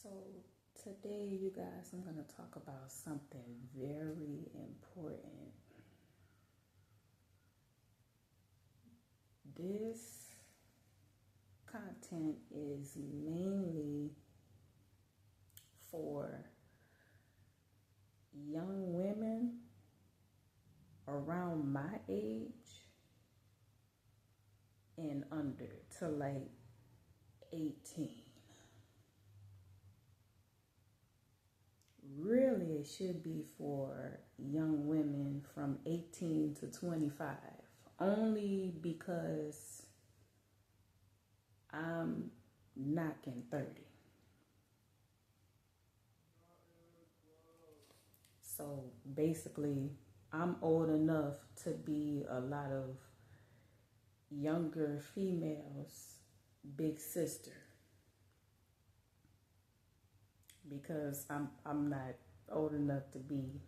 So, today, you guys, I'm going to talk about something very important. This content is mainly for young women around my age and under to like 18. Really, it should be for young women from 18 to 25, only because I'm knocking 30. So basically, I'm old enough to be a lot of younger females' big sister because I'm not old enough to be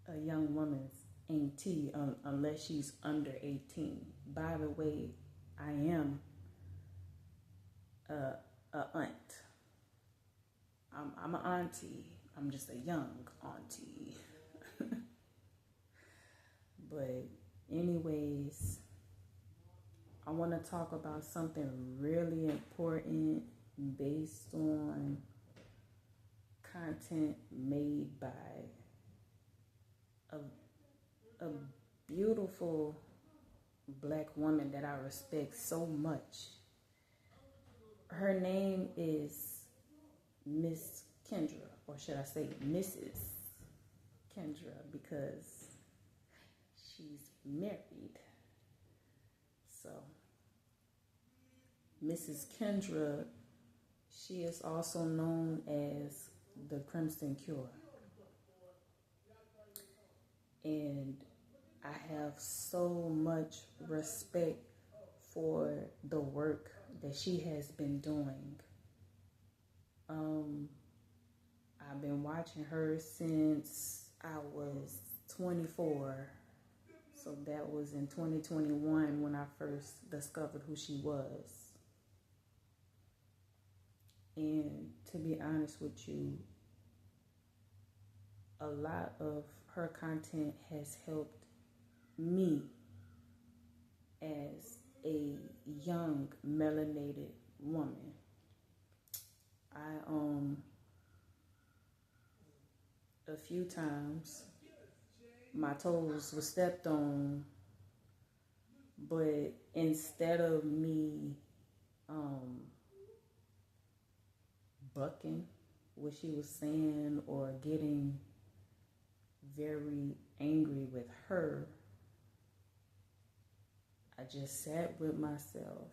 a young woman's auntie unless she's under 18. By the way, I am a aunt. I'm an auntie. I'm just a young auntie. But anyways, I want to talk about something really important based on content made by a, a beautiful black woman that I respect so much. Her name is Miss Kendra, or should I say Mrs. Kendra, because she's married. So, Mrs. Kendra, she is also known as the Crimson Cure. And I have so much respect for the work that she has been doing. I've been watching her since I was 24. So that was in 2021 when I first discovered who she was. And to be honest with you, a lot of her content has helped me as a young melanated woman. A few times my toes were stepped on, but instead of me bucking what she was saying or getting very angry with her, I just sat with myself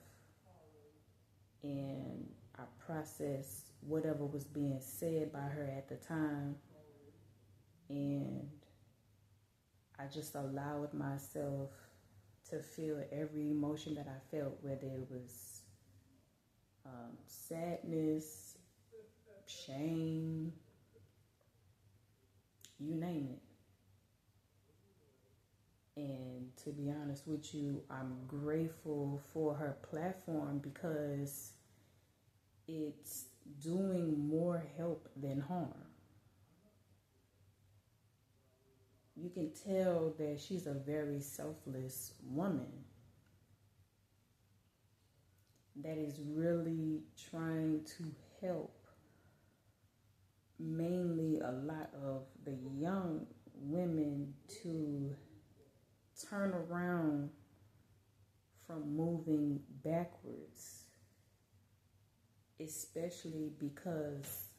and I processed whatever was being said by her at the time, and I just allowed myself to feel every emotion that I felt, whether it was sadness, shame, you name it. And to be honest with you, I'm grateful for her platform because it's doing more help than harm. You can tell that she's a very selfless woman that is really trying to help mainly a lot of the young women to turn around from moving backwards, especially because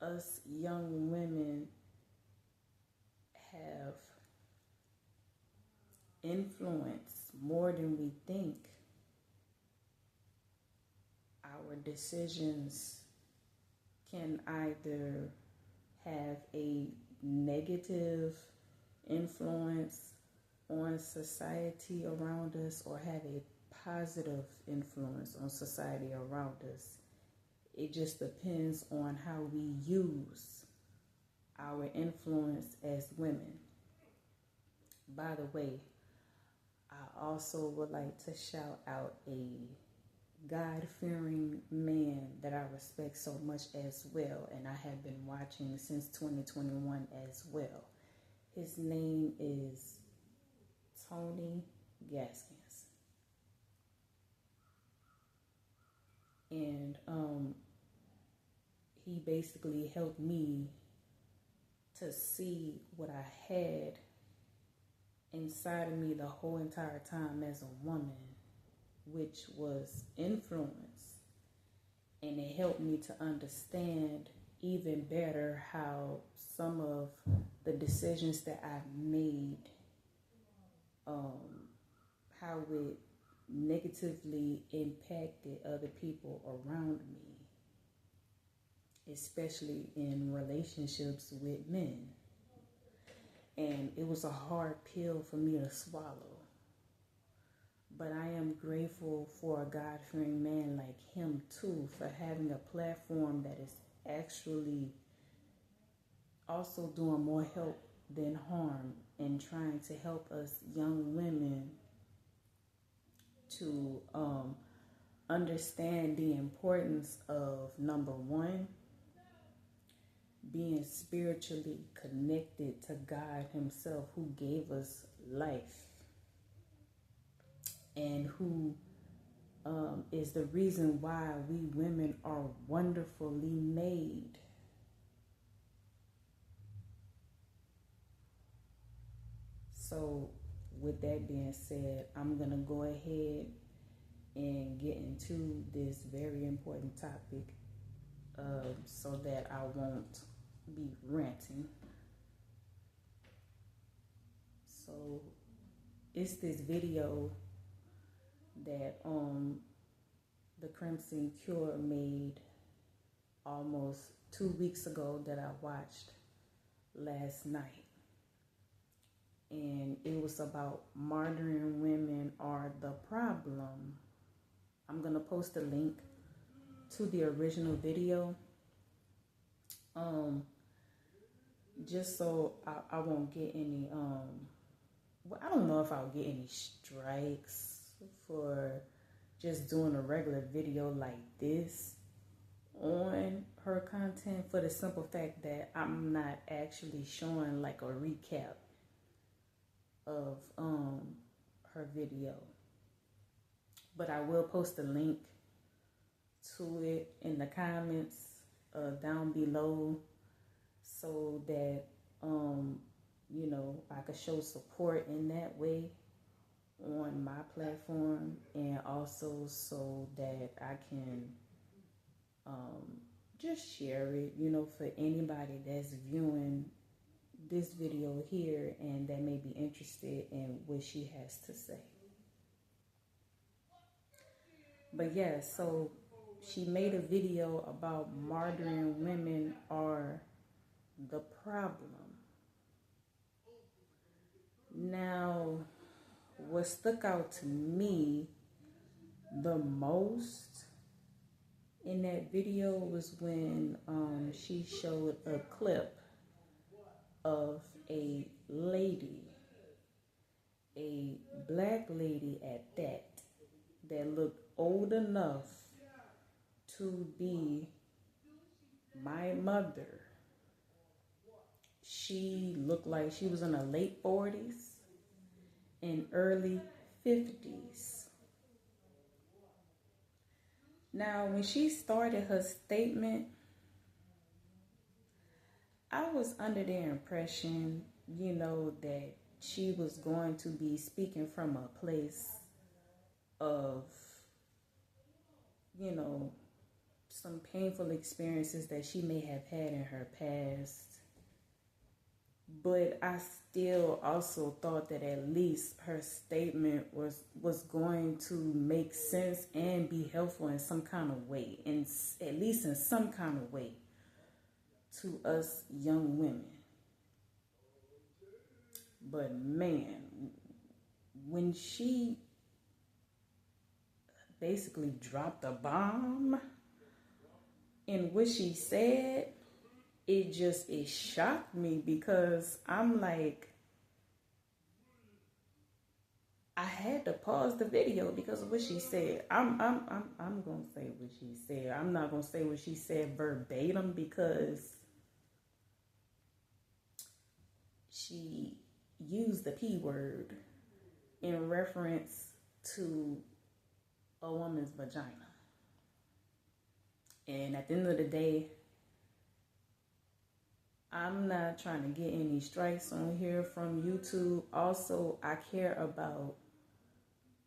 us young women have influence more than we think. Our decisions can either have a negative influence on society around us or have a positive influence on society around us. It just depends on how we use our influence as women. By the way, I also would like to shout out a God-fearing man that I respect so much as well, and I have been watching since 2021 as well. His name is Tony Gaskins. And he basically helped me to see what I had inside of me the whole entire time as a woman, which was influence. And it helped me to understand even better how some of the decisions that I made, how it negatively impacted other people around me, especially in relationships with men. And it was a hard pill for me to swallow. But I am grateful for a God-fearing man like him too, for having a platform that is actually also doing more help than harm, and trying to help us young women to understand the importance of, number one, being spiritually connected to God himself, who gave us life and who is the reason why we women are wonderfully made. So with that being said, I'm going to go ahead and get into this very important topic so that I won't be ranting. So it's this video that the Crimson Cure made almost 2 weeks ago that I watched last night. And it was about martyring women are the problem. I'm going to post a link to the original video. Just so I won't get any, well, I don't know if I'll get any strikes for just doing a regular video like this on her content, for the simple fact that I'm not actually showing like a recap of her video. But I will post a link to it in the comments down below, so that you know, I could show support in that way on my platform, and also so that I can just share it, you know, for anybody that's viewing this video here and that may be interested in what she has to say. But yeah, so she made a video about martyring women are the problem. Now, what stuck out to me the most in that video was when she showed a clip of a lady, a black lady at that, that looked old enough to be my mother. She looked like she was in her late 40s and early 50s. Now, when she started her statement, I was under the impression, you know, that she was going to be speaking from a place of, you know, some painful experiences that she may have had in her past. But I still also thought that at least her statement was going to make sense and be helpful in some kind of way, and at least in some kind of way to us young women. But man, when she basically dropped a bomb in what she said, it shocked me, because I'm like, I had to pause the video because of what she said. I'm gonna say what she said. I'm not gonna say what she said verbatim because she used the P word in reference to a woman's vagina. And at the end of the day, I'm not trying to get any strikes on here from YouTube. Also, I care about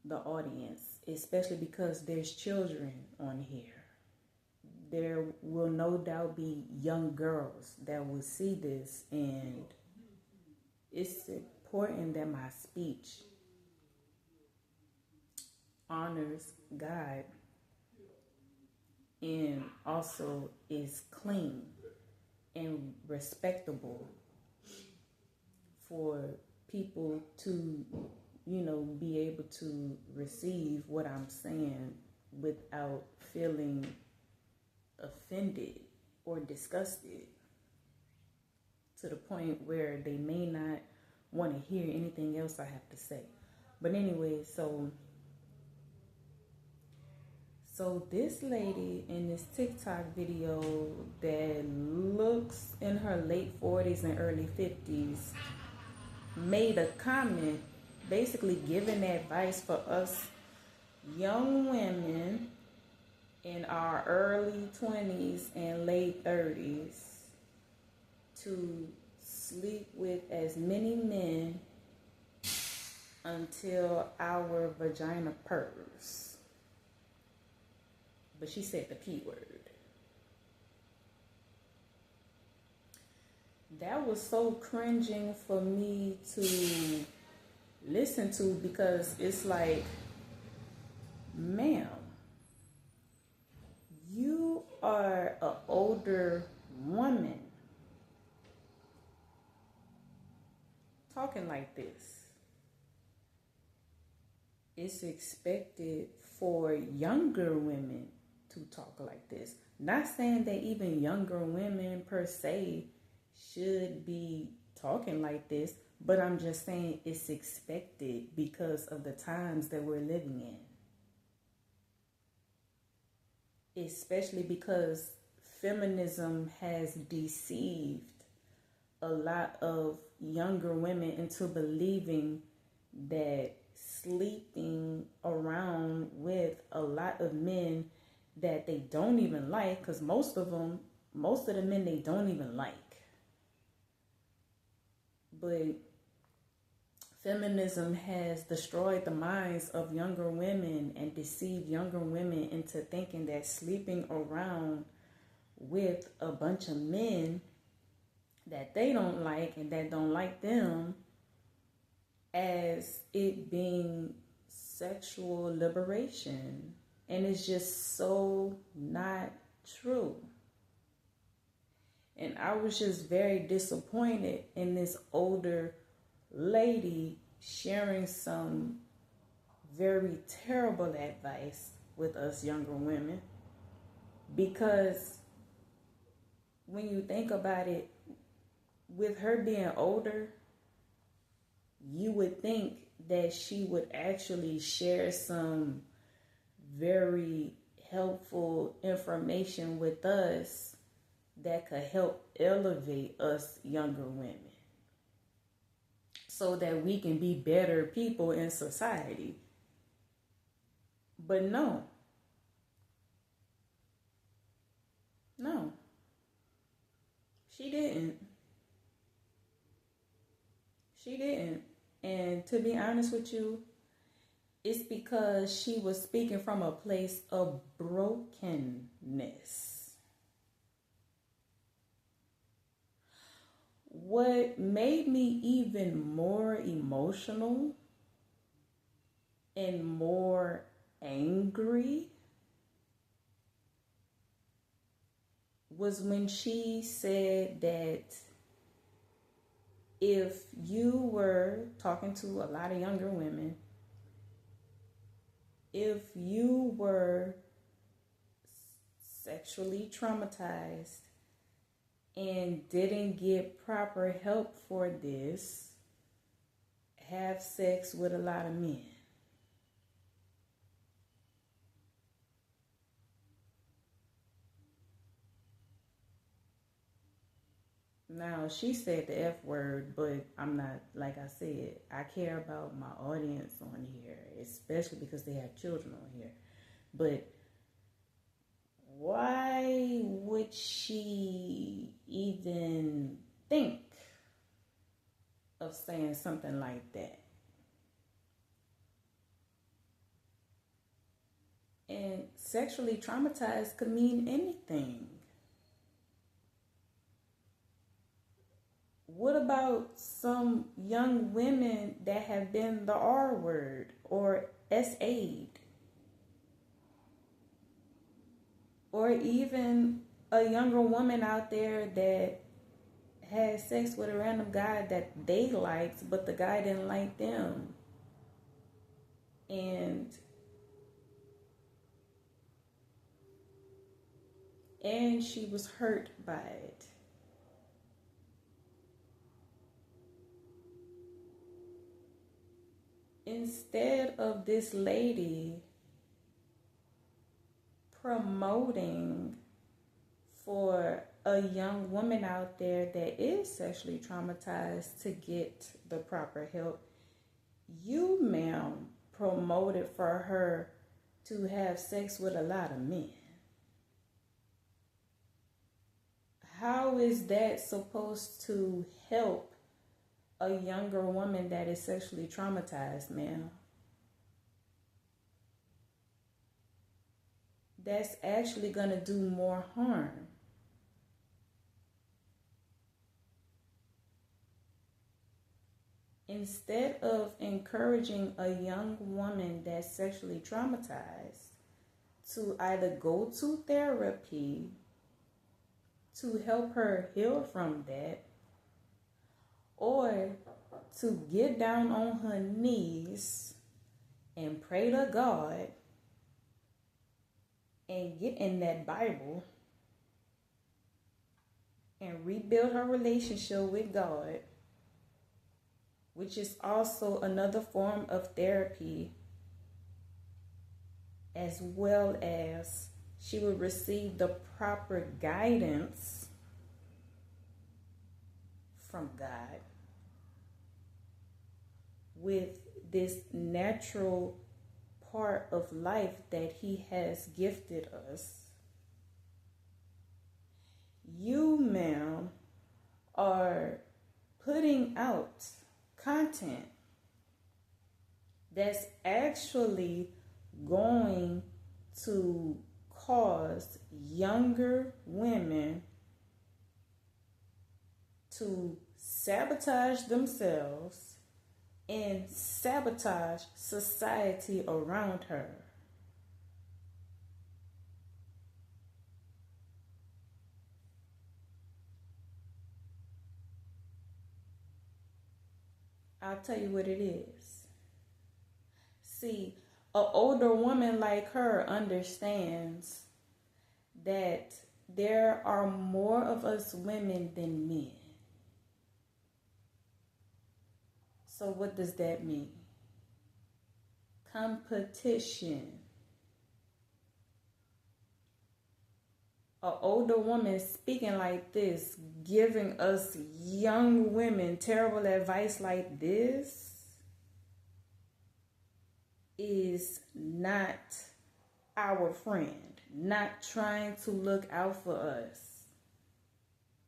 the audience, especially because there's children on here. There will no doubt be young girls that will see this, and it's important that my speech honors God and also is clean and respectable for people to, be able to receive what I'm saying without feeling offended or disgusted to the point where they may not want to hear anything else I have to say. But anyway, so this lady in this TikTok video that looks in her late 40s and early 50s made a comment basically giving advice for us young women in our early 20s and late 30s to sleep with as many men until our vagina purrs. But she said the P word. That was so cringing for me to listen to because it's like, ma'am, you are an older woman talking like this. It's expected for younger women to talk like this. Not saying that even younger women per se should be talking like this, but I'm just saying it's expected because of the times that we're living in. Especially because feminism has deceived a lot of younger women into believing that sleeping around with a lot of men that they don't even like, because most of the men they don't even like. But feminism has destroyed the minds of younger women and deceived younger women into thinking that sleeping around with a bunch of men that they don't like and that don't like them as it being sexual liberation. And it's just so not true. And I was just very disappointed in this older lady sharing some very terrible advice with us younger women. Because when you think about it, with her being older, you would think that she would actually share some very helpful information with us that could help elevate us younger women so that we can be better people in society. But no, she didn't. And to be honest with you, it's because she was speaking from a place of brokenness. What made me even more emotional and more angry was when she said that if you were talking to a lot of younger women, if you were sexually traumatized and didn't get proper help for this, have sex with a lot of men. Now, she said the F word, but I'm not, like I said, I care about my audience on here, especially because they have children on here. But why would she even think of saying something like that? And sexually traumatized could mean anything. What about some young women that have been the R word or SA'd? Or even a younger woman out there that had sex with a random guy that they liked, but the guy didn't like them. And she was hurt by it. Instead of this lady promoting for a young woman out there that is sexually traumatized to get the proper help, you, ma'am, promoted for her to have sex with a lot of men. How is that supposed to help a younger woman that is sexually traumatized, ma'am? That's actually going to do more harm. Instead of encouraging a young woman that's sexually traumatized to either go to therapy to help her heal from that, or to get down on her knees and pray to God and get in that Bible and rebuild her relationship with God, which is also another form of therapy, as well as she would receive the proper guidance from God with this natural part of life that He has gifted us. You, ma'am, are putting out content that's actually going to cause younger women to sabotage themselves and sabotage society around her. I'll tell you what it is. See, an older woman like her understands that there are more of us women than men. So what does that mean? Competition. An older woman speaking like this, giving us young women terrible advice like this, is not our friend, not trying to look out for us.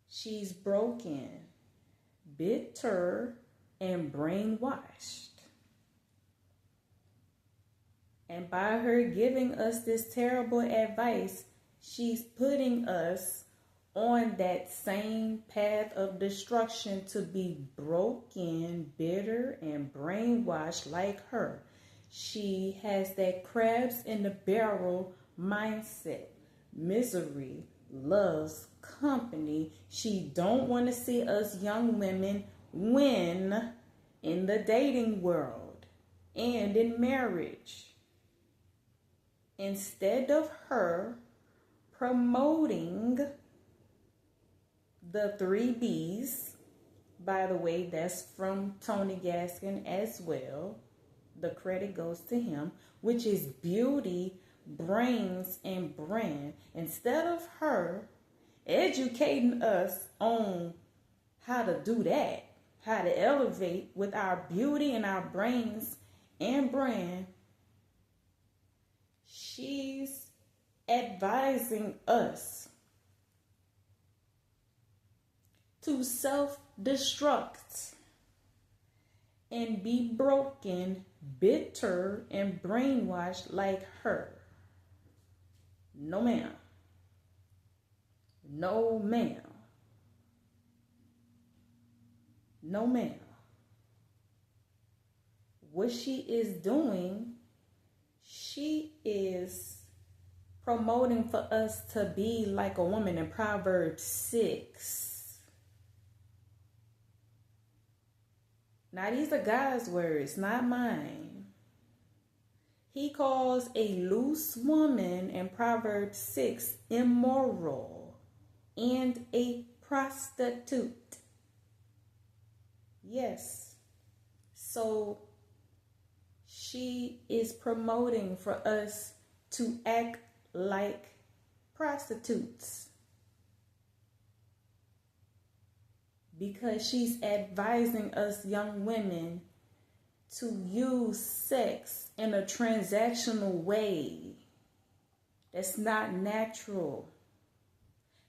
She's broken, bitter, and brainwashed. And by her giving us this terrible advice, she's putting us on that same path of destruction to be broken, bitter, and brainwashed like her. She has that crabs in the barrel mindset. Misery loves company. She don't want to see us young women win in the dating world and in marriage. Instead of her promoting the 3 B's, by the way, that's from Tony Gaskin as well. The credit goes to him, which is beauty, brains, and brand. Instead of her educating us on how to do that, how to elevate with our beauty and our brains and brand, she's advising us to self-destruct and be broken, bitter, and brainwashed like her. No, ma'am. No, ma'am. No, ma'am. What she is doing, she is promoting for us to be like a woman in Proverbs 6. Now, these are God's words, not mine. He calls a loose woman in Proverbs 6 immoral and a prostitute. Yes. So she is promoting for us to act like prostitutes, because she's advising us young women to use sex in a transactional way. That's not natural.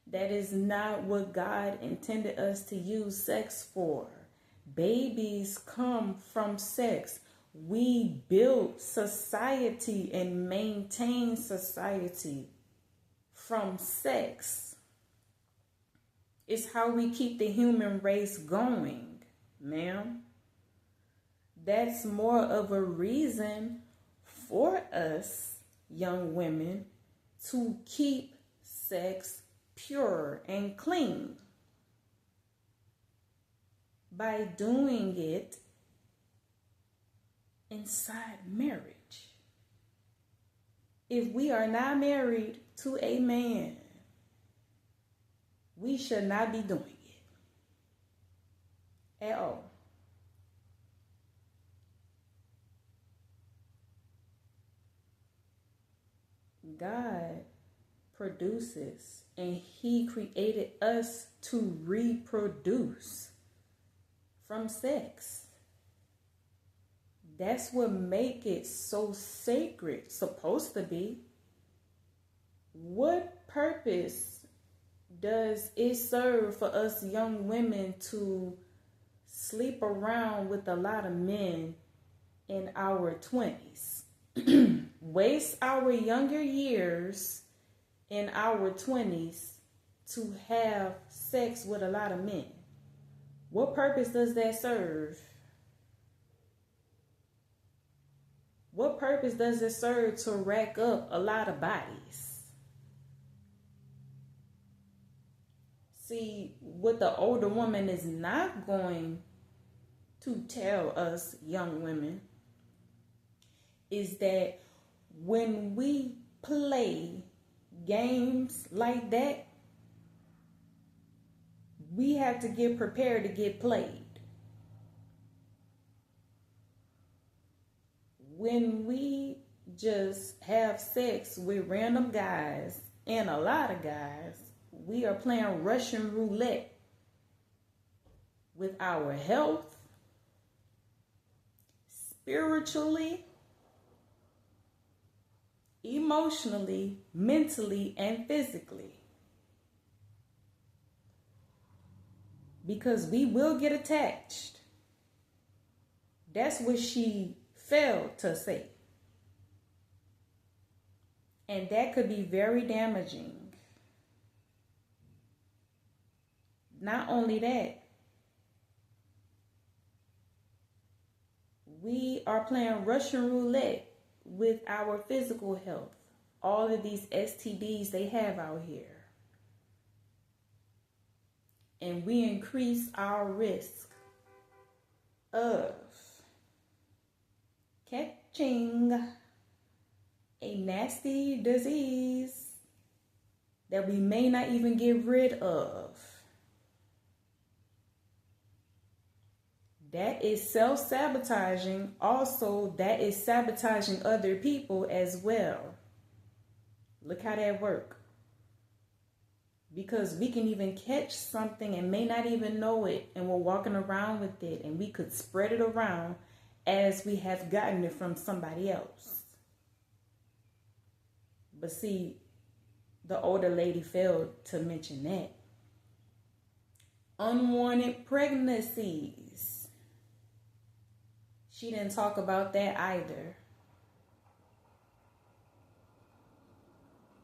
That is not what God intended us to use sex for. Babies come from sex. We build society and maintain society from sex. It's how we keep the human race going, ma'am. That's more of a reason for us young women to keep sex pure and clean by doing it inside marriage. If we are not married to a man, we should not be doing it at all. God produces, and he created us to reproduce from sex. That's what make it so sacred, supposed to be. What purpose does it serve for us young women to sleep around with a lot of men in our 20s? Waste our younger years in our 20s to have sex with a lot of men. What purpose does that serve? What purpose does it serve to rack up a lot of bodies? See, what the older woman is not going to tell us young women is that when we play games like that, we have to get prepared to get played. When we just have sex with random guys and a lot of guys, we are playing Russian roulette with our health, spiritually, emotionally, mentally, and physically. Because we will get attached. That's what she failed to say. And that could be very damaging. Not only that, we are playing Russian roulette with our physical health. All of these STDs they have out here. And we increase our risk of catching a nasty disease that we may not even get rid of. That is self-sabotaging. Also, that is sabotaging other people as well. Look how that works. Because we can even catch something and may not even know it, and we're walking around with it, and we could spread it around as we have gotten it from somebody else. But see, the older lady failed to mention that. Unwanted pregnancies. She didn't talk about that either.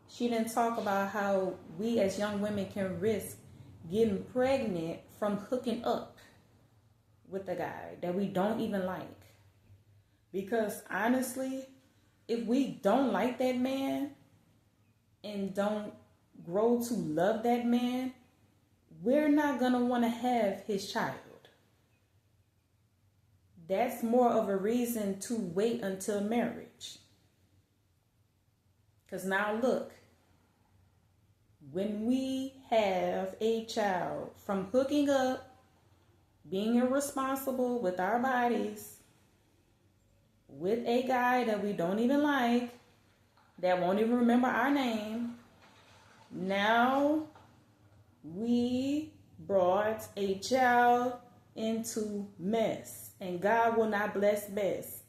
She didn't talk about how we as young women can risk getting pregnant from hooking up with a guy that we don't even like. Because honestly, if we don't like that man and don't grow to love that man, we're not going to want to have his child. That's more of a reason to wait until marriage. Because now look, when we have a child from hooking up, being irresponsible with our bodies, with a guy that we don't even like, that won't even remember our name, now we brought a child into mess. And God will not bless mess.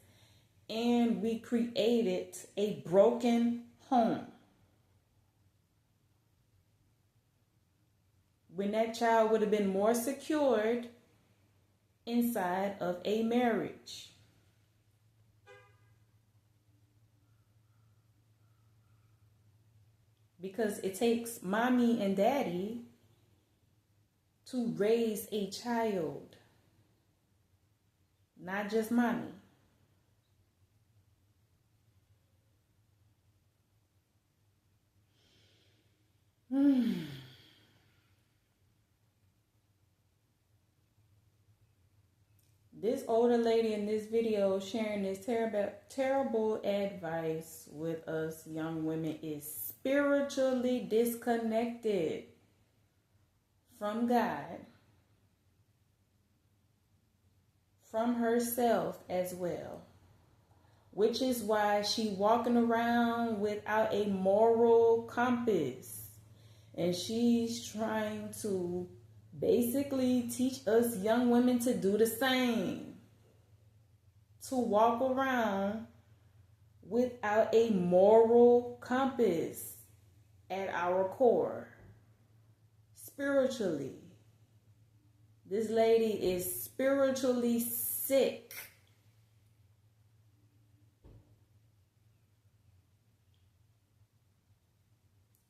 And we created a broken home. When that child would have been more secured inside of a marriage. Because it takes mommy and daddy to raise a child, not just mommy. This older lady in this video sharing this terrible advice with us young women is spiritually disconnected from God, from herself as well, which is why she walking around without a moral compass, and she's trying to basically teach us young women to do the same, to walk around without a moral compass at our core. Spiritually, this lady is spiritually sick.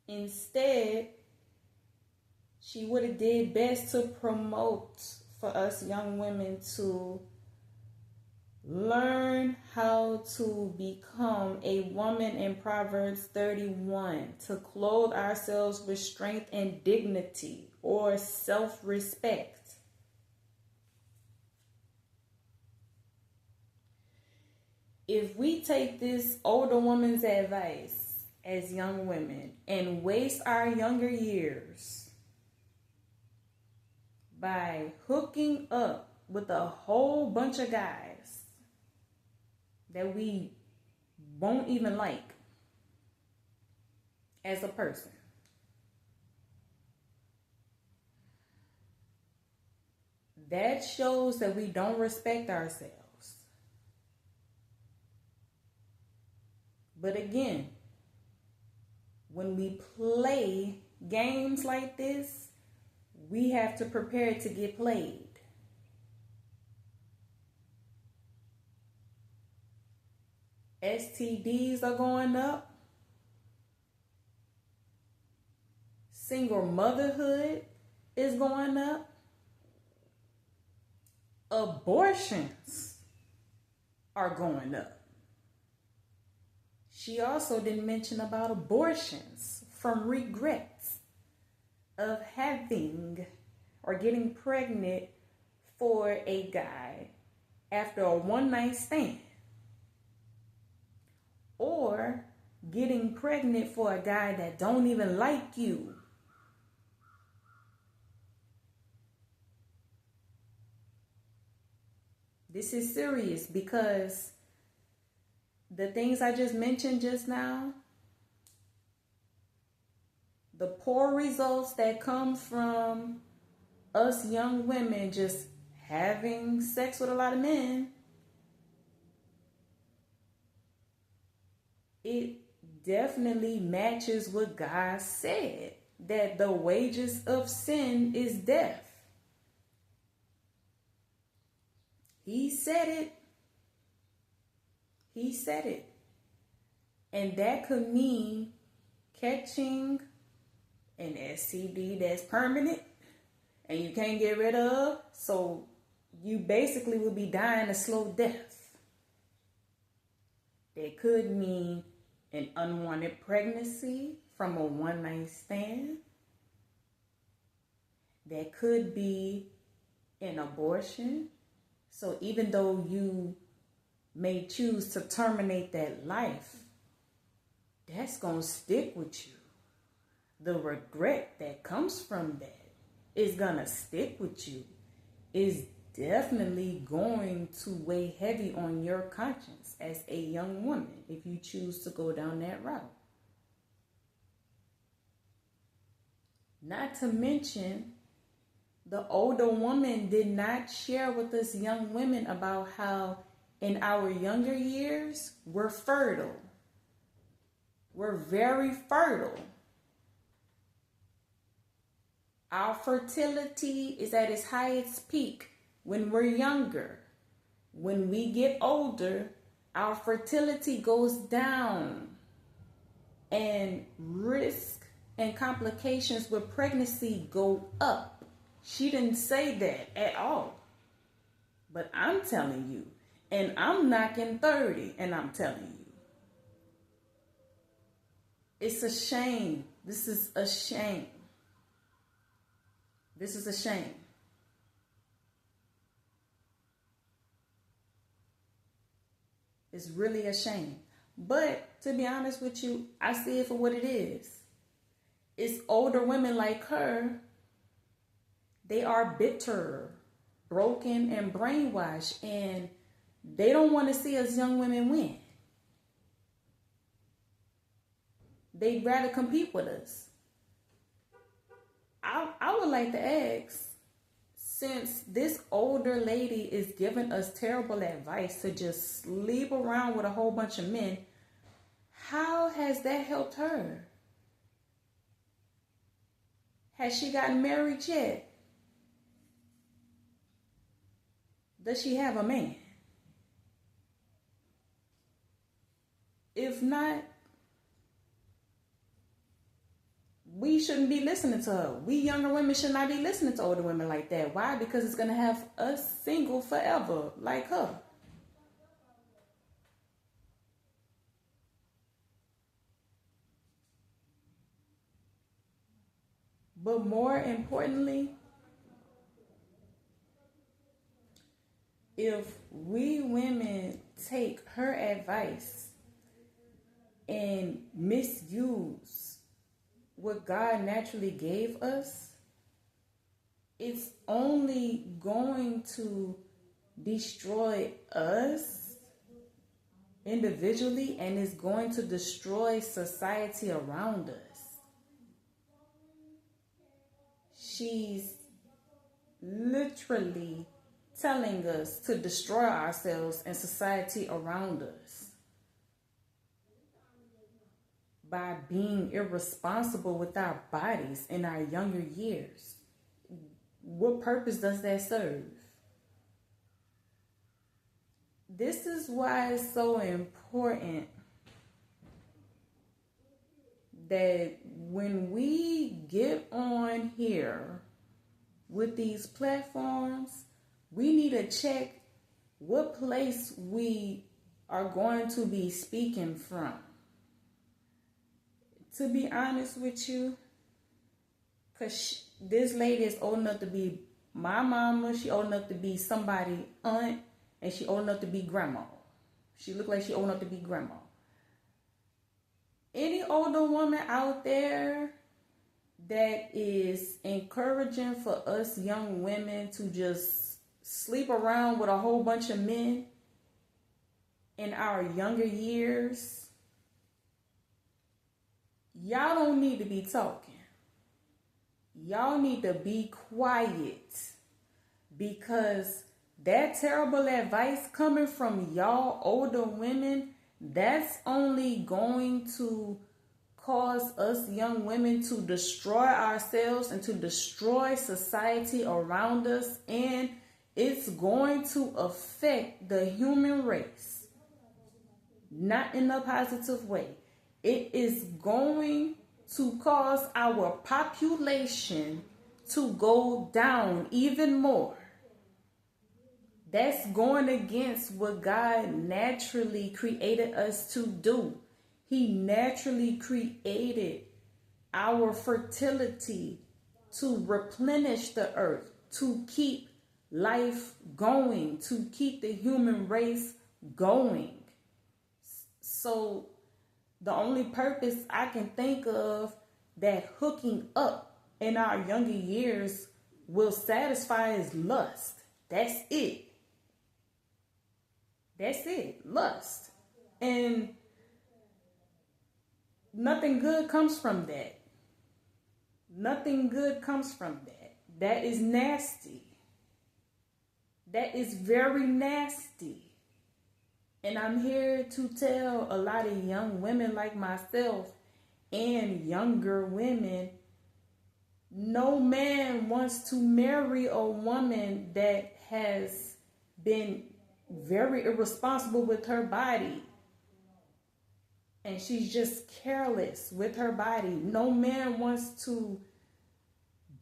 Instead, she would have did best to promote for us young women to learn how to become a woman in Proverbs 31, to clothe ourselves with strength and dignity or self-respect. If we take this older woman's advice as young women and waste our younger years by hooking up with a whole bunch of guys that we won't even like as a person, that shows that we don't respect ourselves. But again, when we play games like this, we have to prepare to get played. STDs are going up. Single motherhood is going up. Abortions are going up. She also didn't mention about abortions from regrets of having or getting pregnant for a guy after a one-night stand, or getting pregnant for a guy that don't even like you. This is serious because the things I just mentioned just now, The poor results that come from us young women just having sex with a lot of men, it definitely matches what God said, that the wages of sin is death. He said it. He said it. And that could mean catching an STD that's permanent and you can't get rid of. So you basically will be dying a slow death. That could mean an unwanted pregnancy from a one-night stand. That could be an abortion. So even though you may choose to terminate that life, that's going to stick with you. The regret that comes from that is going to stick with you. Is definitely going to weigh heavy on your conscience as a young woman if you choose to go down that route. Not to mention, the older woman did not share with us young women about how in our younger years, we're fertile. We're very fertile. Our fertility is at its highest peak when we're younger. When we get older, our fertility goes down. And risk and complications with pregnancy go up. She didn't say that at all. But I'm telling you, and I'm knocking 30, and I'm telling you. It's a shame. This is a shame. This is a shame. It's really a shame. But to be honest with you, I see it for what it is. It's older women like her. They are bitter, broken, and brainwashed, and they don't want to see us young women win. They'd rather compete with us. I would like to ask, since this older lady is giving us terrible advice to just sleep around with a whole bunch of men, how has that helped her? Has she gotten married yet? Does she have a man? If not, we shouldn't be listening to her. We younger women should not be listening to older women like that. Why? Because it's going to have us single forever, like her. But more importantly, if we women take her advice and misuse what God naturally gave us, it's only going to destroy us individually, and it's going to destroy society around us. She's literally telling us to destroy ourselves and society around us by being irresponsible with our bodies in our younger years. What purpose does that serve? This is why it's so important that when we get on here with these platforms, we need to check what place we are going to be speaking from. To be honest with you, because this lady is old enough to be my mama, she old enough to be somebody aunt, and she old enough to be grandma. She look like she old enough to be grandma. Any older woman out there that is encouraging for us young women to just sleep around with a whole bunch of men in our younger years, y'all don't need to be talking. y'all need to be quiet, because that terrible advice coming from y'all older women, that's only going to cause us young women to destroy ourselves and to destroy society around us, and it's going to affect the human race, not in a positive way. It is going to cause our population to go down even more. That's going against what God naturally created us to do. He naturally created our fertility to replenish the earth, to keep life going, to keep the human race going. So the only purpose I can think of that hooking up in our younger years will satisfy is lust. That's it. That's it. Lust. And nothing good comes from that. Nothing good comes from that. That is nasty. That is very nasty. And I'm here to tell a lot of young women like myself and younger women, no man wants to marry a woman that has been very irresponsible with her body. And she's just careless with her body. No man wants to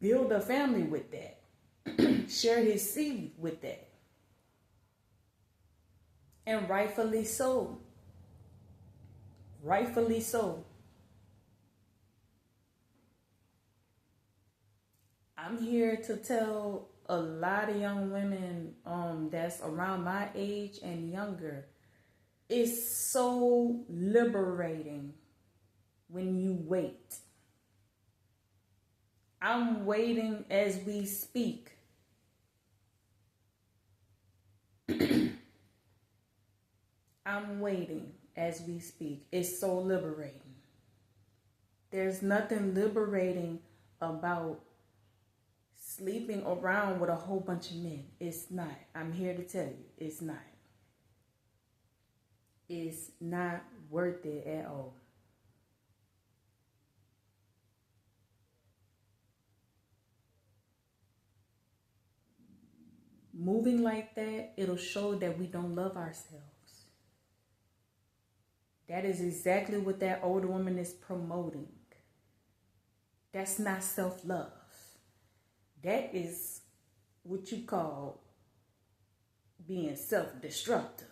build a family with that. Share his seed with that. And rightfully so. Rightfully so. I'm here to tell a lot of young women that's around my age and younger, it's so liberating when you wait. I'm waiting as we speak. I'm waiting as we speak. It's so liberating. There's nothing liberating about sleeping around with a whole bunch of men. It's not. I'm here to tell you, it's not. It's not worth it at all. Moving like that, it'll show that we don't love ourselves. That is exactly what that older woman is promoting. That's not self-love. That is what you call being self-destructive.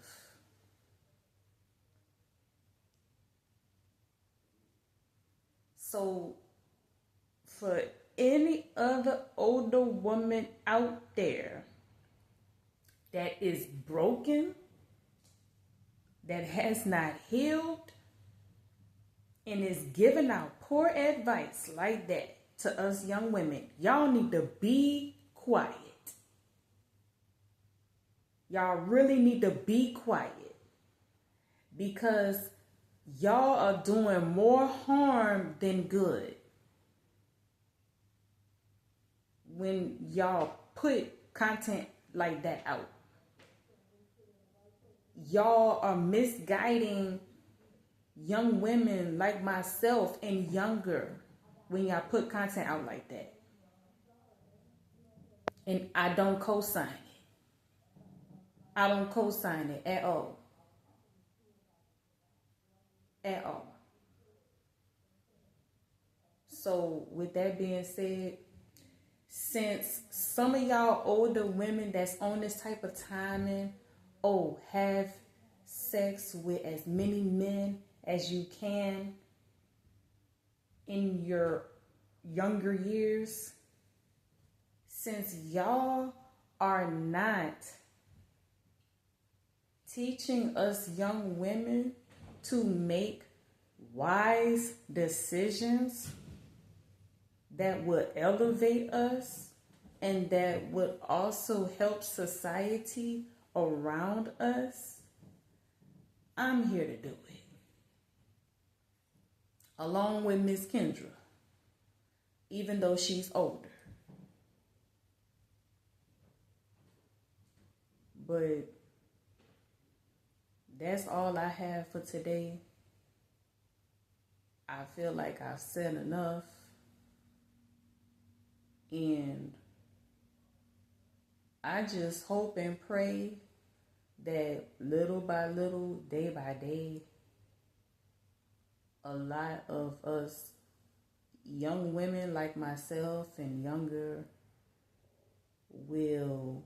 So for any other older woman out there that is broken, that has not healed, and is giving out poor advice like that to us young women, y'all need to be quiet. Y'all really need to be quiet, because y'all are doing more harm than good when y'all put content like that out. Y'all are misguiding young women like myself and younger when y'all put content out like that. And I don't co-sign it. I don't co-sign it at all. At all. So with that being said, since some of y'all older women that's on this type of timing, have sex with as many men as you can in your younger years, since y'all are not teaching us young women to make wise decisions that would elevate us and that would also help society around us, I'm here to do it. Along with Miss Kendra. even though she's older. But that's all I have for today. I feel like I've said enough. And I just hope and pray that little by little, day by day, a lot of us young women like myself and younger will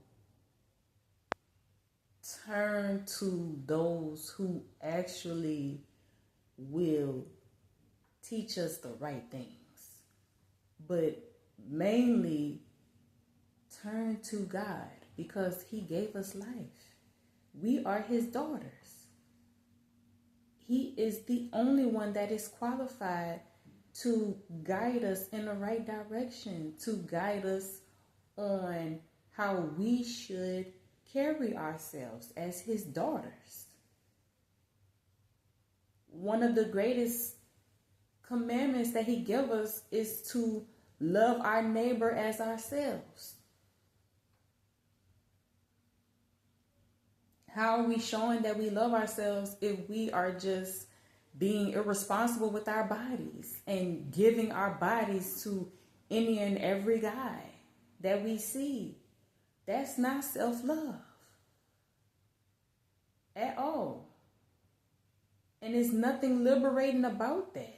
turn to those who actually will teach us the right things, but mainly turn to God because He gave us life. We are His daughters. He is the only one that is qualified to guide us in the right direction, to guide us on how we should carry ourselves as His daughters. One of the greatest commandments that He gave us is to love our neighbor as ourselves. How are we showing that we love ourselves if we are just being irresponsible with our bodies and giving our bodies to any and every guy that we see? That's not self-love at all. And there's nothing liberating about that.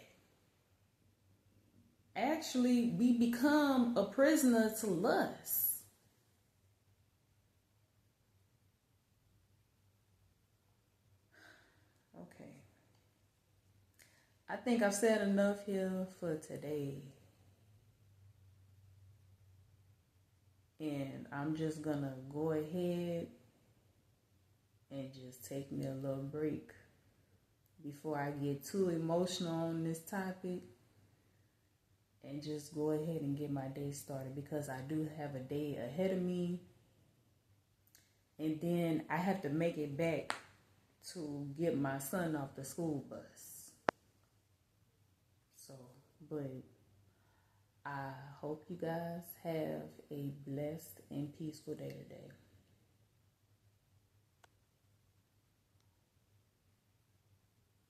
Actually, we become a prisoner to lust. Okay. I think I've said enough here for today. And I'm just gonna go ahead and just take me a little break before I get too emotional on this topic, and just go ahead and get my day started, because I do have a day ahead of me, and then I have to make it back to get my son off the school bus. So, but I hope you guys have a blessed and peaceful day today.